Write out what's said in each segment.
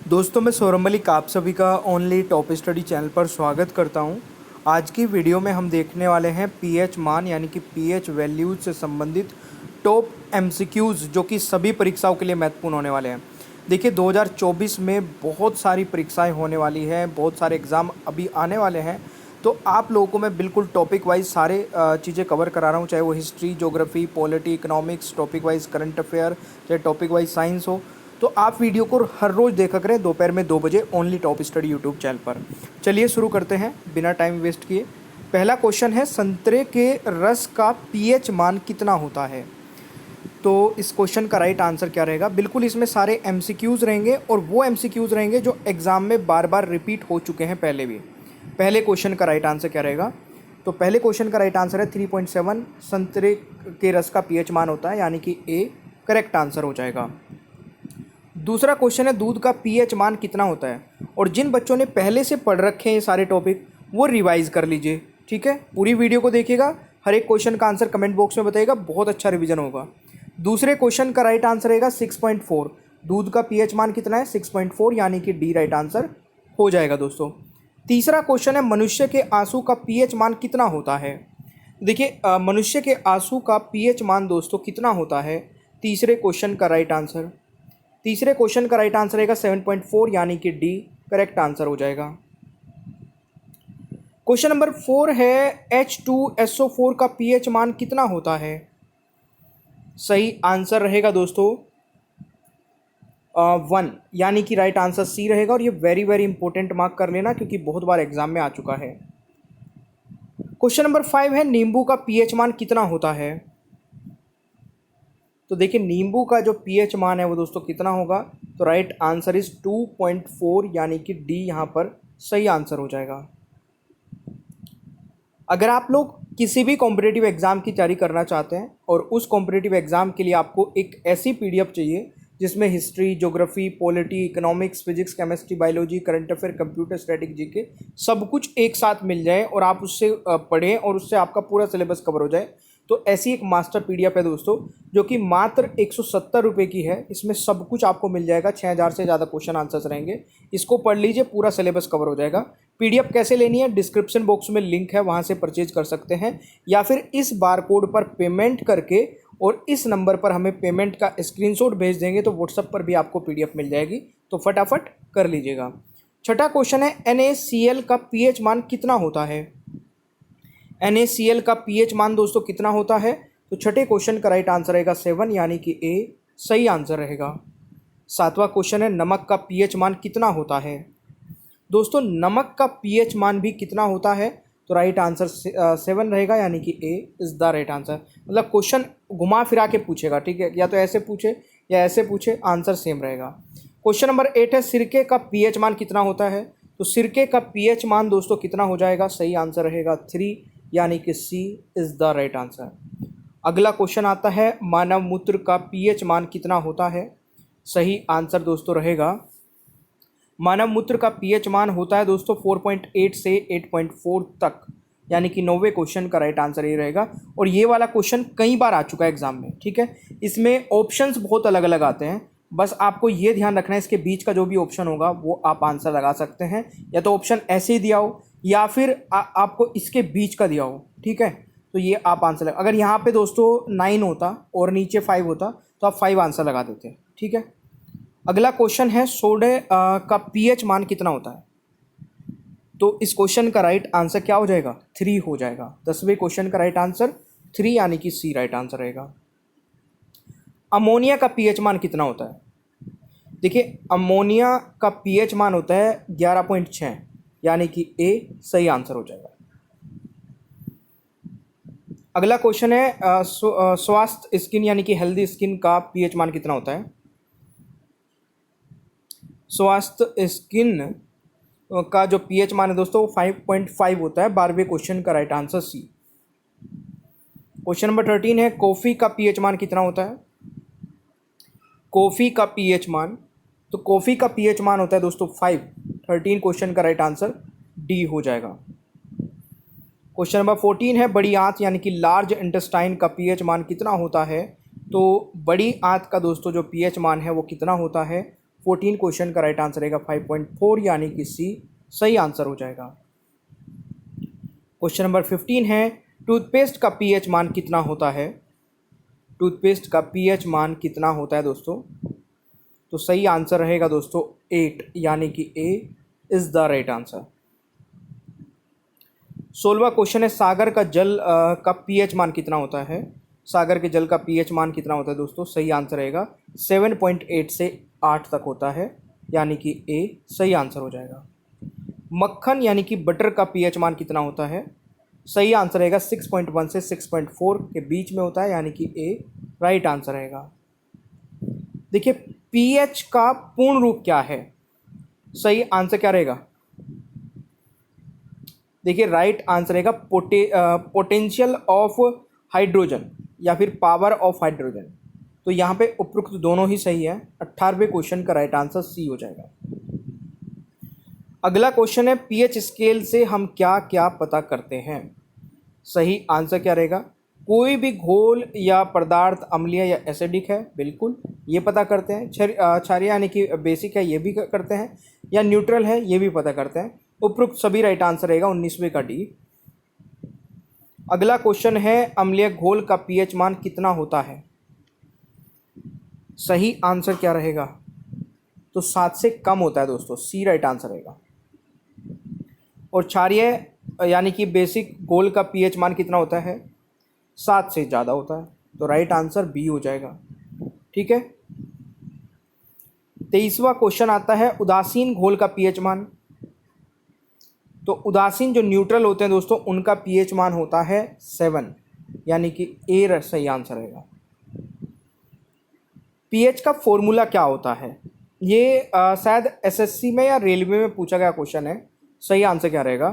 दोस्तों मैं सौरभ मलिक आप सभी का ओनली टॉप स्टडी चैनल पर स्वागत करता हूं। आज की वीडियो में हम देखने वाले हैं पीएच मान यानी कि पीएच वैल्यूज से संबंधित टॉप एमसीक्यूज़ जो कि सभी परीक्षाओं के लिए महत्वपूर्ण होने वाले हैं। देखिए 2024 में बहुत सारी परीक्षाएं होने वाली हैं, बहुत सारे एग्ज़ाम अभी आने वाले हैं, तो आप लोगों को मैं बिल्कुल टॉपिक वाइज सारे चीज़ें कवर करा रहा हूँ, चाहे वो history, geography, polity, economics, topic wise current affair, चाहे टॉपिक वाइज साइंस हो। तो आप वीडियो को हर रोज़ देखा करें दोपहर में 2 बजे only top study YouTube channel पर। चलिए शुरू करते हैं बिना टाइम वेस्ट किए। पहला क्वेश्चन है, संतरे के रस का पीएच मान कितना होता है? तो इस क्वेश्चन का राइट आंसर क्या रहेगा? बिल्कुल इसमें सारे एमसीक्यूज़ रहेंगे और वो एमसीक्यूज़ रहेंगे जो एग्ज़ाम में बार बार रिपीट हो चुके हैं पहले भी। पहले क्वेश्चन का राइट आंसर क्या रहेगा? तो पहले क्वेश्चन का राइट आंसर है 3.7 संतरे के रस का पीएच मान होता है, यानी कि ए करेक्ट आंसर हो जाएगा। दूसरा क्वेश्चन है, दूध का पीएच मान कितना होता है? और जिन बच्चों ने पहले से पढ़ रखे हैं ये सारे टॉपिक वो रिवाइज कर लीजिए, ठीक है। पूरी वीडियो को देखिएगा, हर एक क्वेश्चन का आंसर कमेंट बॉक्स में बताइएगा, बहुत अच्छा रिवीजन होगा। दूसरे क्वेश्चन का राइट आंसर रहेगा 6.4। दूध का पीएच मान कितना है? 6.4, यानी कि डी राइट आंसर हो जाएगा दोस्तों। तीसरा क्वेश्चन है, मनुष्य के आंसू का पीएच मान कितना होता है? देखिए मनुष्य के आंसू का पीएच मान दोस्तों कितना होता है? तीसरे क्वेश्चन का राइट आंसर रहेगा 7.4, यानी कि डी करेक्ट आंसर हो जाएगा। क्वेश्चन नंबर 4 है, H2SO4 का पीएच मान कितना होता है? सही आंसर रहेगा दोस्तों 1, यानी कि राइट आंसर सी रहेगा। और ये वेरी वेरी इंपॉर्टेंट मार्क कर लेना क्योंकि बहुत बार एग्जाम में आ चुका है। क्वेश्चन नंबर 5 है, नींबू का पीएच मान कितना होता है? तो देखिए नींबू का जो पीएच मान है वो दोस्तों कितना होगा? तो राइट आंसर इज 2.4, यानी कि डी यहाँ पर सही आंसर हो जाएगा। अगर आप लोग किसी भी कॉम्पिटिटिव एग्ज़ाम की तैयारी करना चाहते हैं और उस कॉम्पिटिटिव एग्ज़ाम के लिए आपको एक ऐसी पीडीएफ चाहिए जिसमें history, geography, polity, economics, physics, chemistry, biology, current affair, computer, static, GK सब कुछ एक साथ मिल जाए और आप उससे पढ़ें और उससे आपका पूरा सिलेबस कवर हो जाए, तो ऐसी एक मास्टर पीडीएफ है दोस्तों जो कि मात्र 170 रुपये की है। इसमें सब कुछ आपको मिल जाएगा, 6000 से ज़्यादा क्वेश्चन आंसर्स रहेंगे। इसको पढ़ लीजिए, पूरा सिलेबस कवर हो जाएगा। पीडीएफ कैसे लेनी है? डिस्क्रिप्शन बॉक्स में लिंक है, वहाँ से परचेज कर सकते हैं, या फिर इस बार कोड पर पेमेंट करके और इस नंबर पर हमें पेमेंट का स्क्रीनशॉट भेज देंगे तो व्हाट्सएप पर भी आपको पीडीएफ मिल जाएगी, तो फटाफट कर लीजिएगा। छठा क्वेश्चन है, NaCl का पीएच मान कितना होता है? NaCl का पीएच मान दोस्तों कितना होता है? तो छठे क्वेश्चन का राइट आंसर रहेगा 7, यानी कि ए सही आंसर रहेगा। सातवां क्वेश्चन है, नमक का पीएच मान कितना होता है? दोस्तों नमक का पीएच मान भी कितना होता है? तो राइट आंसर 7 रहेगा, यानी कि A is the right answer. मतलब क्वेश्चन घुमा फिरा के पूछेगा, ठीक है, या तो ऐसे पूछे या ऐसे पूछे, आंसर सेम रहेगा। क्वेश्चन नंबर 8 है, सिरके का पीएच मान कितना होता है? तो सिरके का पीएच मान दोस्तों कितना हो जाएगा? सही आंसर रहेगा 3, यानी कि सी इज़ द राइट आंसर। अगला क्वेश्चन आता है, मानव मूत्र का पीएच मान कितना होता है? सही आंसर दोस्तों रहेगा, मानव मूत्र का पीएच मान होता है दोस्तों 4.8 से 8.4 तक, यानी कि 90वें क्वेश्चन का राइट आंसर ये रहेगा। और ये वाला क्वेश्चन कई बार आ चुका है एग्जाम में, ठीक है। इसमें ऑप्शंस बहुत अलग अलग आते हैं, बस आपको ये ध्यान रखना है इसके बीच का जो भी ऑप्शन होगा वो आप आंसर लगा सकते हैं, या तो ऑप्शन ऐसे ही दिया हो या फिर आपको इसके बीच का दिया हो, ठीक है। तो ये आप आंसर लगा, अगर यहाँ पे दोस्तों 9 होता और नीचे 5 होता तो आप 5 आंसर लगा देते, ठीक है। अगला क्वेश्चन है, सोडे का पीएच मान कितना होता है? तो इस क्वेश्चन का राइट आंसर क्या हो जाएगा? 3 हो जाएगा। 10वें क्वेश्चन का राइट आंसर 3, यानी कि सी राइट आंसर रहेगा। अमोनिया का पीएच मान कितना होता है? देखिए अमोनिया का पीएच मान होता है 11.6, यानी कि ए सही आंसर हो जाएगा। अगला क्वेश्चन है, स्वास्थ्य स्किन यानी कि हेल्दी स्किन का पीएच मान कितना होता है? स्वास्थ्य स्किन का जो पीएच मान है दोस्तों 5.5 होता है। 12वें क्वेश्चन का right answer C. Question number 13 है, कॉफ़ी का पीएच मान कितना होता है? कॉफ़ी का पीएच मान, तो कॉफ़ी का पीएच मान होता है दोस्तों 5। 13 क्वेश्चन का राइट आंसर डी हो जाएगा। क्वेश्चन नंबर 14 है, बड़ी आंत यानी कि लार्ज इंटेस्टाइन का पीएच मान कितना होता है? तो बड़ी आंत का दोस्तों जो पीएच मान है वो कितना होता है? 14 क्वेश्चन का राइट आंसर रहेगा 5.4 यानी कि सी सही आंसर हो जाएगा। क्वेश्चन नंबर 15 है, टूथपेस्ट का पीएच मान कितना होता है? टूथपेस्ट का पीएच मान कितना होता है दोस्तों? तो सही आंसर रहेगा दोस्तों 8 यानी कि A is the right answer. 16वां क्वेश्चन है, सागर का जल का पीएच मान कितना होता है? सागर के जल का पीएच मान कितना होता है दोस्तों? सही आंसर रहेगा 7.8 से 8 तक होता है यानी कि ए सही आंसर हो जाएगा। मक्खन यानी कि बटर का पीएच मान कितना होता है? सही आंसर रहेगा 6.1 से 6.4 के बीच में होता है यानी कि ए राइट आंसर रहेगा। देखिए पीएच का पूर्ण रूप क्या है? सही आंसर क्या रहेगा? देखिए राइट आंसर रहेगा पोटेंशियल ऑफ हाइड्रोजन या फिर पावर ऑफ हाइड्रोजन। तो यहाँ पे उपरोक्त दोनों ही सही है। 18वें क्वेश्चन का राइट आंसर सी हो जाएगा। अगला क्वेश्चन है, पीएच स्केल से हम क्या क्या पता करते हैं? सही आंसर क्या रहेगा? कोई भी घोल या पदार्थ अम्लीय या एसिडिक है, बिल्कुल ये पता करते हैं। क्षारीय यानी कि बेसिक है, ये भी करते हैं, या न्यूट्रल है, ये भी पता करते हैं। उपरोक्त सभी राइट आंसर रहेगा 19वें का डी। अगला क्वेश्चन है, अम्लीय घोल का पीएच मान कितना होता है? सही आंसर क्या रहेगा? तो 7 से कम होता है दोस्तों, सी राइट आंसर रहेगा। और क्षारीय यानी कि बेसिक घोल का पीएच मान कितना होता है? 7 से ज़्यादा होता है, तो राइट आंसर बी हो जाएगा। ठीक है। 23वां क्वेश्चन आता है, उदासीन घोल का पीएच मान। तो उदासीन जो न्यूट्रल होते हैं दोस्तों, उनका पीएच मान होता है 7 यानी कि ए सही आंसर रहेगा। पीएच का फॉर्मूला क्या होता है? ये शायद एसएससी में या रेलवे में पूछा गया क्वेश्चन है। सही आंसर क्या रहेगा?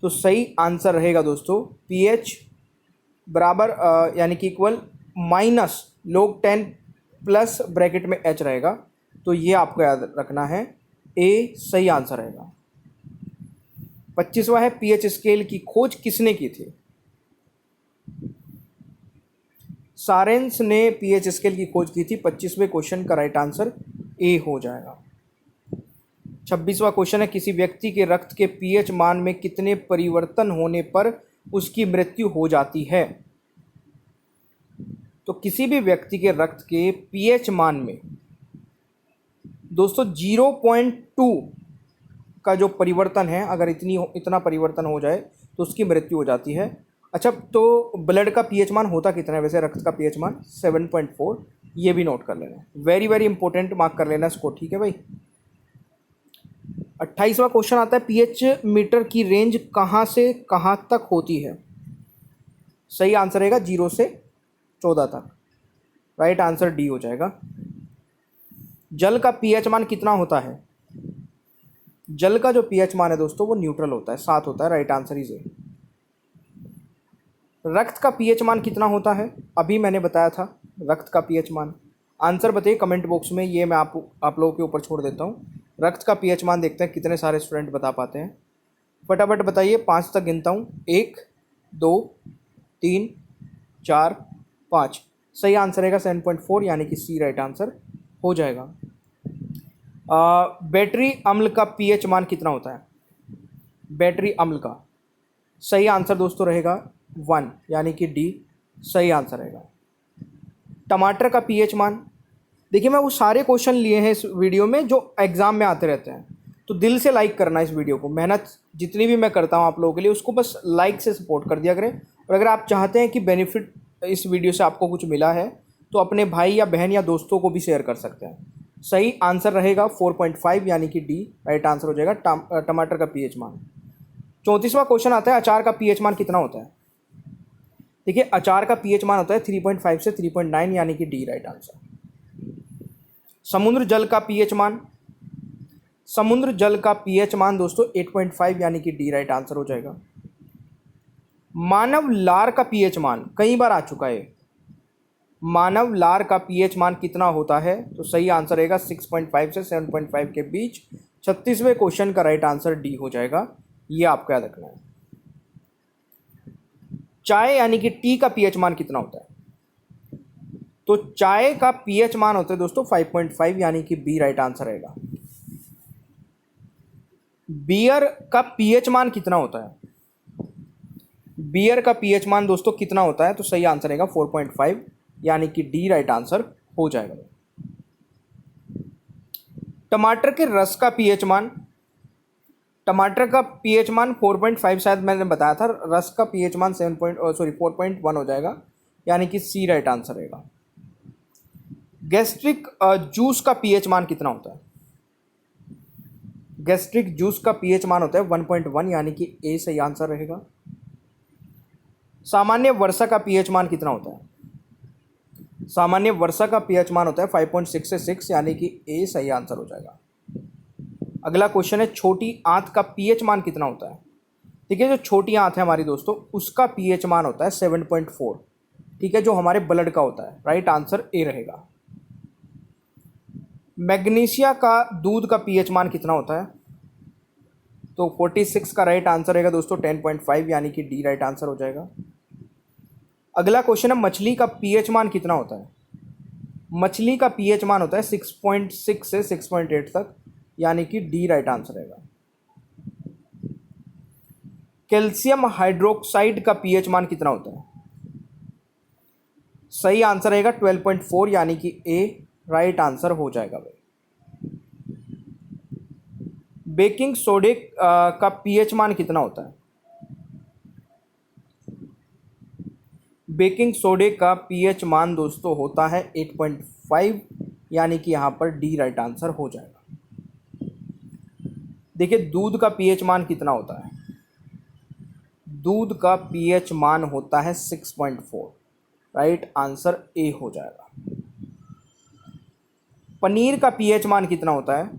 तो सही आंसर रहेगा दोस्तों पीएच बराबर यानी कि equal minus log 10 plus bracket में एच रहेगा। तो ये आपको याद रखना है, ए सही आंसर रहेगा। 25वां है, पीएच स्केल की खोज किसने की थी? सारेंस ने पीएच स्केल की खोज की थी। 25वें क्वेश्चन का राइट आंसर ए हो जाएगा। 26वां क्वेश्चन है, किसी व्यक्ति के रक्त के पीएच मान में कितने परिवर्तन होने पर उसकी मृत्यु हो जाती है? तो किसी भी व्यक्ति के रक्त के पीएच मान में दोस्तों 0.2 का जो परिवर्तन है, अगर इतना परिवर्तन हो जाए तो उसकी मृत्यु हो जाती है। अच्छा, तो ब्लड का पीएच मान होता कितना है वैसे? रक्त का पीएच मान 7.4, ये भी नोट कर लेना, वेरी वेरी इंपॉर्टेंट, मार्क कर लेना इसको। ठीक है भाई। 28वां क्वेश्चन आता है, पीएच मीटर की रेंज कहाँ से कहाँ तक होती है? सही आंसर रहेगा 0 से 14 तक, राइट आंसर डी हो जाएगा। जल का पीएच मान कितना होता है? जल का जो पीएच मान है दोस्तों वो न्यूट्रल होता है, 7 होता है, राइट आंसर इज ए। रक्त का पीएच मान कितना होता है? अभी मैंने बताया था रक्त का पीएच मान। आंसर बताइए कमेंट बॉक्स में, ये मैं आप लोगों के ऊपर छोड़ देता हूँ। रक्त का पीएच मान देखते हैं कितने सारे स्टूडेंट बता पाते हैं। फटाफट बताइए, 5 तक गिनता हूँ, 1 2 3 4 5। सही आंसर रहेगा 7.4 यानी कि सी राइट आंसर हो जाएगा। बैटरी अम्ल का पीएच मान कितना होता है? बैटरी अम्ल का सही आंसर दोस्तों रहेगा 1 यानी कि डी सही आंसर रहेगा। टमाटर का पीएच मान, देखिए मैं वो सारे क्वेश्चन लिए हैं इस वीडियो में जो एग्ज़ाम में आते रहते हैं, तो दिल से लाइक करना इस वीडियो को। मेहनत जितनी भी मैं करता हूँ आप लोगों के लिए, उसको बस लाइक से सपोर्ट कर दिया करें। और अगर आप चाहते हैं कि बेनिफिट इस वीडियो से आपको कुछ मिला है तो अपने भाई या बहन या दोस्तों को भी शेयर कर सकते हैं। सही आंसर रहेगा 4.5 यानी कि डी राइट आंसर हो जाएगा टमाटर का पीएच मान। 34वां क्वेश्चन आता है, अचार का पीएच मान कितना होता है? देखिए अचार का पीएच मान होता है 3.5 से 3.9 यानी कि डी राइट आंसर। समुद्र जल का पीएच मान, समुद्र जल का पीएच मान दोस्तों 8.5 यानी कि डी राइट आंसर हो जाएगा। मानव लार का पीएच मान कई बार आ चुका है, मानव लार का पीएच मान कितना होता है? तो सही आंसर रहेगा 6.5 से 7.5 के बीच। 36वें क्वेश्चन का राइट आंसर डी हो जाएगा, ये आपको याद रखना है। चाय यानी कि टी का पीएच मान कितना होता है? तो चाय का पीएच मान होता है दोस्तों 5.5 यानी कि बी राइट आंसर रहेगा। बियर का पीएच मान कितना होता है? बियर का पीएच मान दोस्तों कितना होता है? तो सही आंसर रहेगा 4.5 यानी कि डी राइट आंसर हो जाएगा। टमाटर के रस का पीएच मान, टमाटर का पीएच मान 4.5 शायद मैंने बताया था, रस का पीएच मान 4.1 हो जाएगा यानी कि सी राइट आंसर रहेगा। गैस्ट्रिक जूस का पीएच मान कितना होता है? गैस्ट्रिक जूस का पीएच मान होता है 1.1 यानी कि ए सही आंसर रहेगा। सामान्य वर्षा का पीएच मान कितना होता है? सामान्य वर्षा का पीएच मान होता है 5.6 से 6 यानी कि ए सही आंसर हो जाएगा। अगला क्वेश्चन है छोटी आंत का पीएच मान कितना होता है? ठीक है, जो छोटी आंत है हमारी दोस्तों उसका पीएच मान होता है 7.4। ठीक है, जो हमारे ब्लड का होता है। राइट आंसर ए रहेगा। मैग्नीशिया का दूध का पीएच मान कितना होता है? तो 46 का राइट आंसर रहेगा दोस्तों 10.5 यानी कि डी राइट आंसर हो जाएगा। अगला क्वेश्चन है मछली का पीएच मान कितना होता है? मछली का पीएच मान होता है 6.6 से 6.8 तक यानी कि डी राइट आंसर रहेगा। कैल्शियम हाइड्रोक्साइड का पीएच मान कितना होता है? सही आंसर रहेगा 12.4 यानी कि ए राइट आंसर हो जाएगा भाई। बेकिंग सोडे का पीएच मान कितना होता है? बेकिंग सोडे का पीएच मान दोस्तों होता है 8.5 यानी कि यहाँ पर डी राइट आंसर हो जाएगा। देखिए दूध का पीएच मान कितना होता है? दूध का पीएच मान होता है 6.4। राइट आंसर ए हो जाएगा। पनीर का पीएच मान कितना होता है?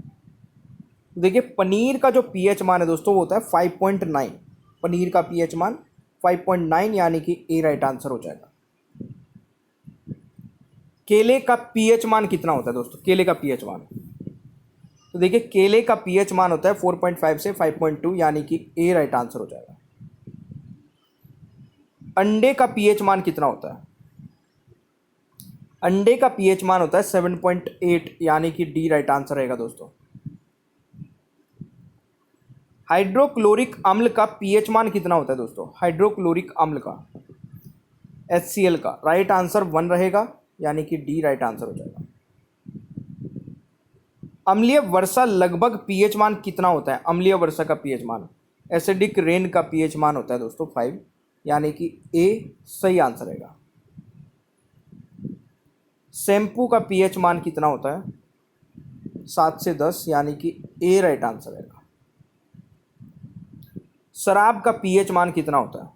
देखिए पनीर का जो पीएच मान है दोस्तों वो होता है 5.9। पनीर का पीएच मान 5.9 यानी कि ए राइट आंसर हो जाएगा। केले का पीएच मान कितना होता है दोस्तों? केले का पीएच मान, तो देखिए केले का पीएच मान होता है 4.5 से 5.2 यानी कि ए राइट आंसर हो जाएगा। अंडे का पीएच मान कितना होता है? अंडे का पीएच मान होता है 7.8 यानी कि डी राइट आंसर रहेगा दोस्तों। हाइड्रोक्लोरिक अम्ल का पीएच मान कितना होता है दोस्तों? हाइड्रोक्लोरिक अम्ल का HCl का राइट आंसर 1 रहेगा यानी कि डी राइट आंसर हो जाएगा। अम्लीय वर्षा लगभग पीएच मान कितना होता है? अम्लीय वर्षा का पीएच मान, एसिडिक रेन का पीएच मान होता है दोस्तों 5 यानी कि ए सही आंसर रहेगा। शैम्पू का पीएच मान कितना होता है? 7 से 10 यानी कि ए राइट आंसर रहेगा। शराब का पीएच मान कितना होता है?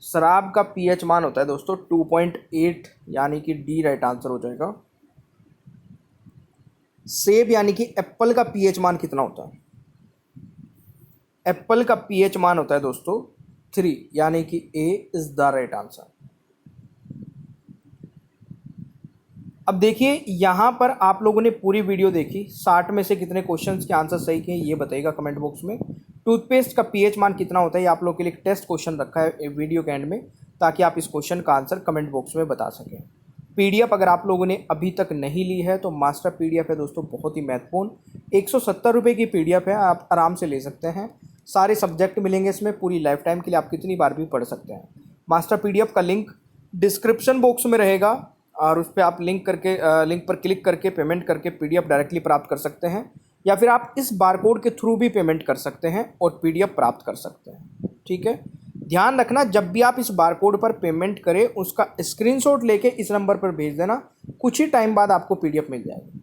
शराब का पीएच मान होता है दोस्तों 2.8 यानी कि डी राइट आंसर हो जाएगा। सेब यानी कि एप्पल का पीएच मान कितना होता है? एप्पल का पीएच मान होता है दोस्तों 3 यानी कि A is the right answer. अब देखिए यहाँ पर आप लोगों ने पूरी वीडियो देखी, 60 में से कितने क्वेश्चंस के आंसर सही किए ये बताइएगा कमेंट बॉक्स में। टूथपेस्ट का पीएच मान कितना होता है ये आप लोगों के लिए एक टेस्ट क्वेश्चन रखा है वीडियो के एंड में, ताकि आप इस क्वेश्चन का आंसर कमेंट बॉक्स में बता सकें। पीडीएफ अगर आप लोगों ने अभी तक नहीं ली है तो मास्टर पीडीएफ है दोस्तों, बहुत ही महत्वपूर्ण 170 रुपये की पीडीएफ है, आप आराम से ले सकते हैं। सारे सब्जेक्ट मिलेंगे इसमें, पूरी लाइफ टाइम के लिए आप कितनी बार भी पढ़ सकते हैं। मास्टर पीडीएफ का लिंक डिस्क्रिप्शन बॉक्स में रहेगा और उस पर आप लिंक पर क्लिक करके पेमेंट करके पीडीएफ डायरेक्टली प्राप्त कर सकते हैं, या फिर आप इस बारकोड के थ्रू भी पेमेंट कर सकते हैं और पीडीएफ प्राप्त कर सकते हैं। ठीक है, ध्यान रखना जब भी आप इस बारकोड पर पेमेंट करें उसका स्क्रीनशॉट लेके इस नंबर पर भेज देना, कुछ ही टाइम बाद आपको पीडीएफ मिल जाएगी।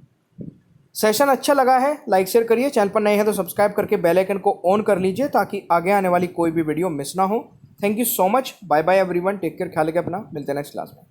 सेशन अच्छा लगा है लाइक शेयर करिए, चैनल पर नए हैं तो सब्सक्राइब करके बेल आइकन को ऑन कर लीजिए ताकि आगे आने वाली कोई भी वीडियो मिस ना हो। Thank you so much, bye bye everyone, take care, ख्याल रखिए अपना, मिलते हैं नेक्स्ट क्लास में।